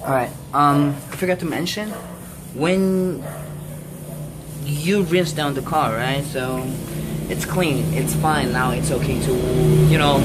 Alright, I forgot to mention, when you rinse down the car, right, so it's clean, it's fine, now it's okay to, you know,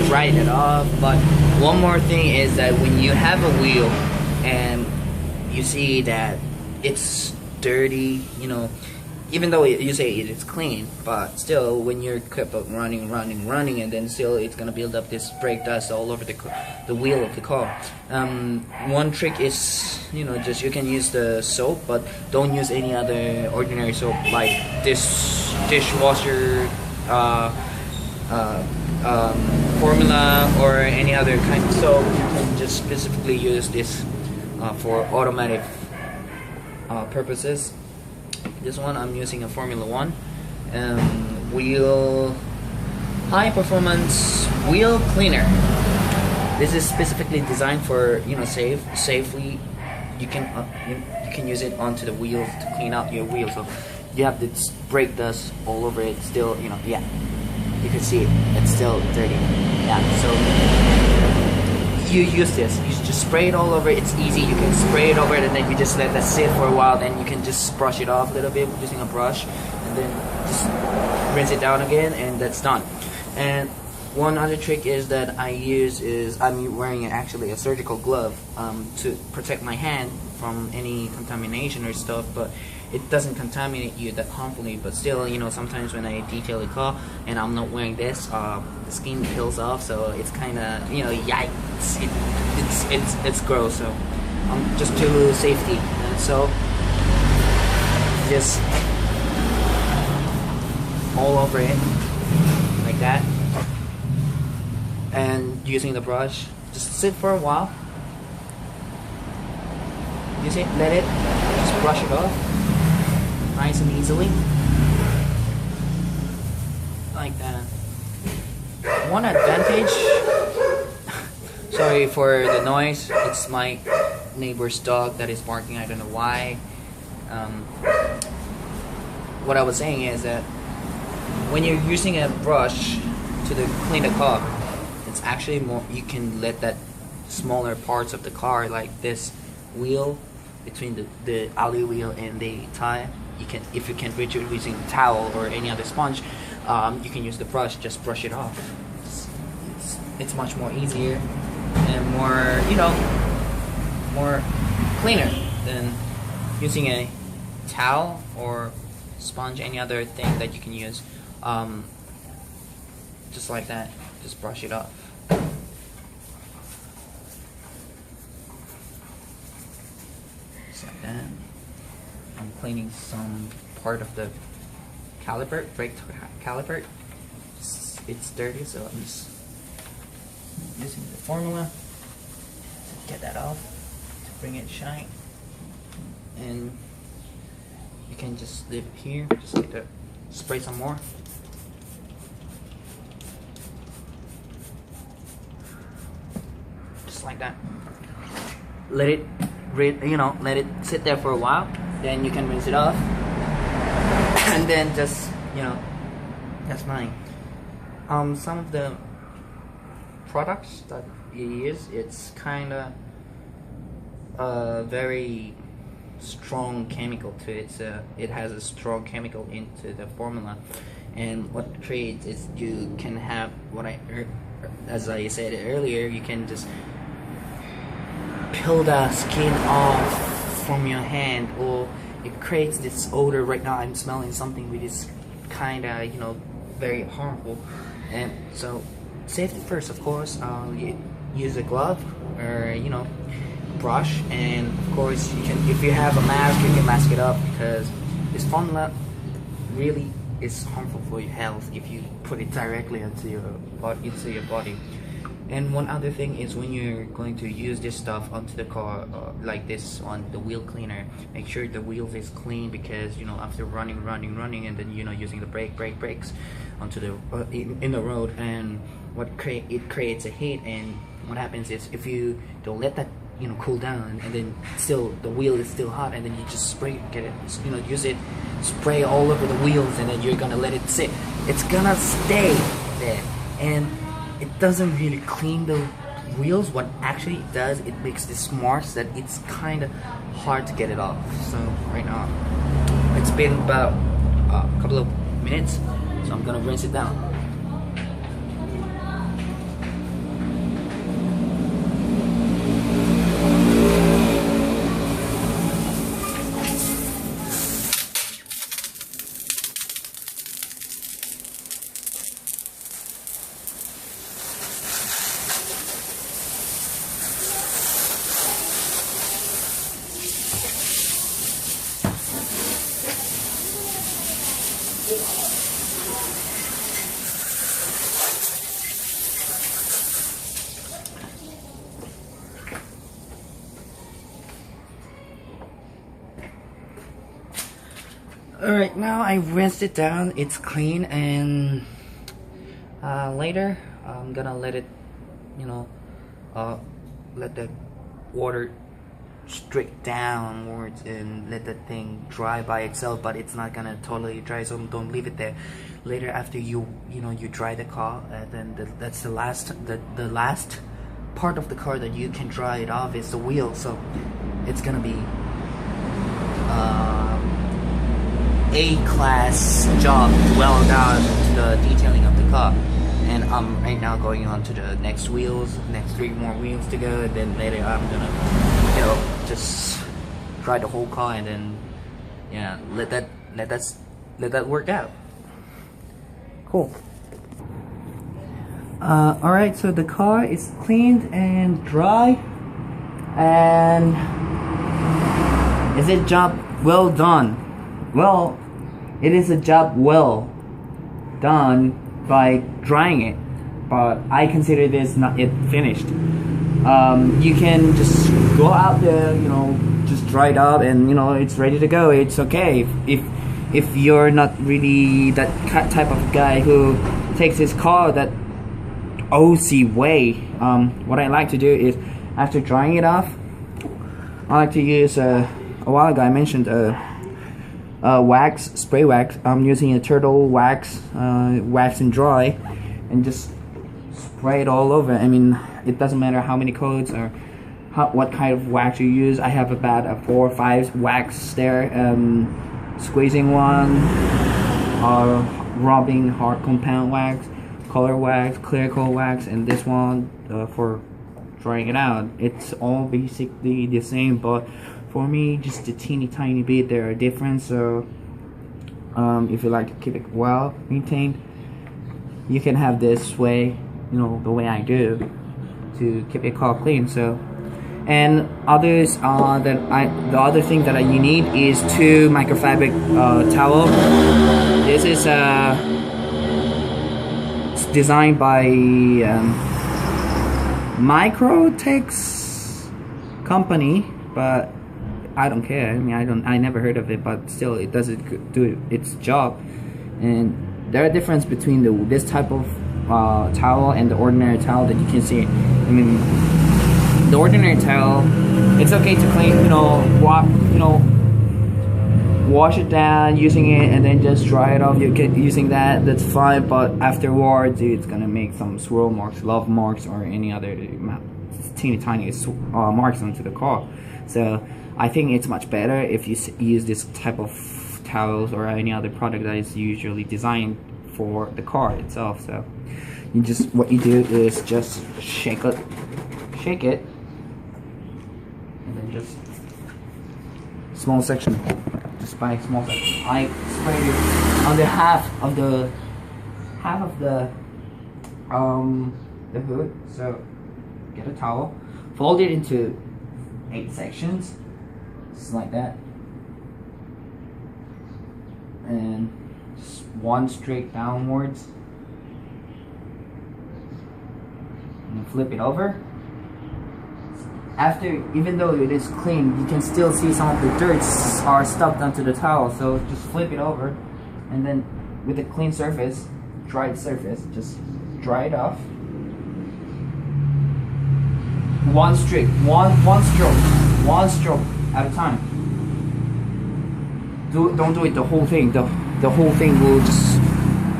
dry it off. But one more thing is that when you have a wheel and you see that it's dirty, you know, even though you say it is clean, but still when you're kept up running, and then still it's gonna build up this brake dust all over the wheel of the car. One trick is, you know, just you can use the soap, but don't use any other ordinary soap like this dishwasher formula or any other kind of soap. You can just specifically use this for automatic purposes. This one I'm using a Formula 1 wheel, high performance wheel cleaner. This is specifically designed for, you know, safely. You can use it onto the wheels to clean out your wheels. So you have this brake dust all over it. Still, you know, yeah, you can see it. It's still dirty. Yeah, so you use this, you just spray it all over. It's easy, you can spray it over it and then you just let that sit for a while, then you can just brush it off a little bit using a brush and then just rinse it down again, and that's done. And one other trick is that I use is I'm wearing actually a surgical glove to protect my hand from any contamination or stuff, but it doesn't contaminate you that harmfully. But still, you know, sometimes when I detail a car and I'm not wearing this, the skin peels off, so it's kind of, you know, yikes, it's gross. So just to safety, and so just all over it like that, and using the brush, just sit for a while. You see, let it, just brush it off nice and easily like that. One advantage, sorry for the noise, it's my neighbor's dog that is barking, I don't know why. What I was saying is that when you're using a brush to clean the car, it's actually more, you can let that smaller parts of the car, like this wheel between the alley wheel and the tire, you can, if you can't reach it using a towel or any other sponge, you can use the brush, just brush it off. It's much more easier and more, you know, more cleaner than using a towel or sponge, any other thing that you can use. Just like that, just brush it off. Just like that. I'm cleaning some part of the caliper, brake caliper. It's dirty, so I'm just using the formula to get that off, to bring it shine. And you can just leave it here, just like that. Spray some more. Just like that. Let it, you know, let it sit there for a while. Then you can rinse it off, and then just, you know, that's fine. Some of the products that you use, it's kind of very strong chemical to it. So it has a strong chemical into the formula, and what it creates is you can have what as I said earlier, you can just peel the skin off from your hand, or it creates this odor. Right now I'm smelling something which is kind of, you know, very harmful. And so safety first, of course. You use a glove or, you know, brush, and of course you can, if you have a mask, you can mask it up, because this formula really is harmful for your health if you put it directly into your body. And one other thing is, when you're going to use this stuff onto the car, like this on the wheel cleaner, make sure the wheels is clean, because, you know, after running and then, you know, using the brakes onto the in the road, and it creates a heat. And what happens is, if you don't let that, you know, cool down, and then still the wheel is still hot, and then you just spray, you know, use it, spray all over the wheels, and then you're gonna let it sit, it's gonna stay there, and it doesn't really clean the wheels, what actually it does, it makes these marks that it's kind of hard to get it off. So right now, it's been about a couple of minutes, so I'm gonna rinse it down. Alright, now I rinsed it down, it's clean, and later I'm gonna let it, you know, let the water straight downwards and let the thing dry by itself, but it's not gonna totally dry, so don't leave it there. Later, after you dry the car, and then that's the last part of the car that you can dry it off is the wheel. So it's gonna be A-class job, well done to the detailing of the car. And I'm right now going on to the next 3 more wheels to go, and then later I'm gonna, just dry the whole car, and then let that work out. Cool. Alright, so the car is cleaned and dry, and is it job well done? Well, it is a job well done by drying it, but I consider this not yet finished. You can just go out there, just dry it up, and it's ready to go. It's okay if you're not really that type of guy who takes his car that OC way. What I like to do is, after drying it off, I like to use a while ago I mentioned wax, spray wax. I'm using a turtle wax, wax and dry, and just spray it all over. I mean, it doesn't matter how many coats or what kind of wax you use. I have about 4 or 5 wax there, squeezing one, rubbing hard compound wax, color wax, clear coat wax, and this one for drying it out. It's all basically the same, but for me, just a teeny tiny bit there are different. So if you like to keep it well maintained, you can have this way, the way I do, to keep your car clean. So, and others the other thing that you need is 2 microfabric towel. This is designed by Microtex company, but I don't care. I mean, I never heard of it, but still, it does do its job. And there are difference between this type of towel and the ordinary towel that you can see. I mean, the ordinary towel, it's okay to clean, wash it down using it, and then just dry it off. You get using that's fine. But afterwards, it's gonna make some swirl marks, love marks, or any other teeny tiny marks onto the car. So I think it's much better if you use this type of towels or any other product that is usually designed for the car itself. So what you do is just shake it, and then just small section, just by small section. I sprayed it on the half of the hood. So get a towel, fold it into 8 sections, just like that, and just one straight downwards, and flip it over. After, even though it is clean, you can still see some of the dirt are stuck onto the towel. So just flip it over, and then with a clean surface, dried surface, just dry it off. One stroke at a time. Don't do it the whole thing. The whole thing will just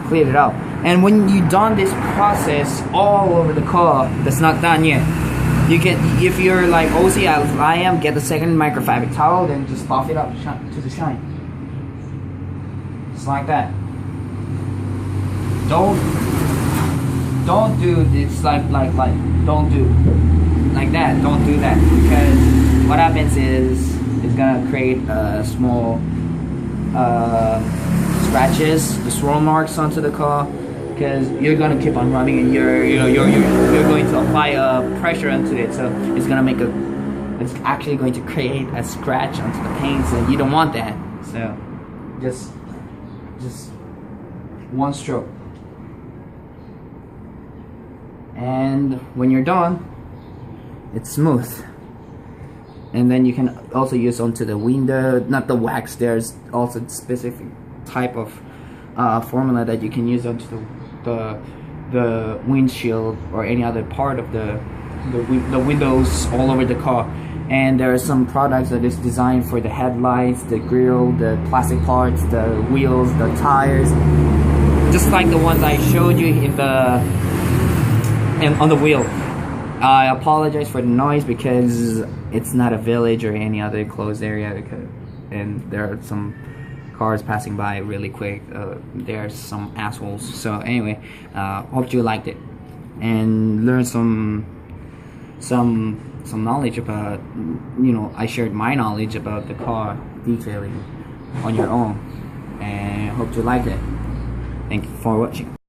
clear it up. And when you've done this process all over the car, that's not done yet. You can, if you're like OC as I am, get the second microfiber towel, then just buff it up to the shine. Just like that. Don't do this don't do like that. Don't do that, because what happens is it's gonna create small scratches, the swirl marks onto the car, because you're gonna keep on running and you're going to apply pressure onto it, so it's actually going to create a scratch onto the paints, and you don't want that. So just one stroke, and when you're done, it's smooth. And then you can also use onto the window, not the wax. There's also specific type of formula that you can use onto the windshield or any other part of the windows all over the car. And there are some products that is designed for the headlights, the grille, the plastic parts, the wheels, the tires, just like the ones I showed you on the wheel. I apologize for the noise because it's not a village or any other closed area, and there are some cars passing by really quick. There are some assholes. So anyway, hope you liked it and learned some knowledge about, I shared my knowledge about the car detailing on your own, and hope you liked it. Thank you for watching.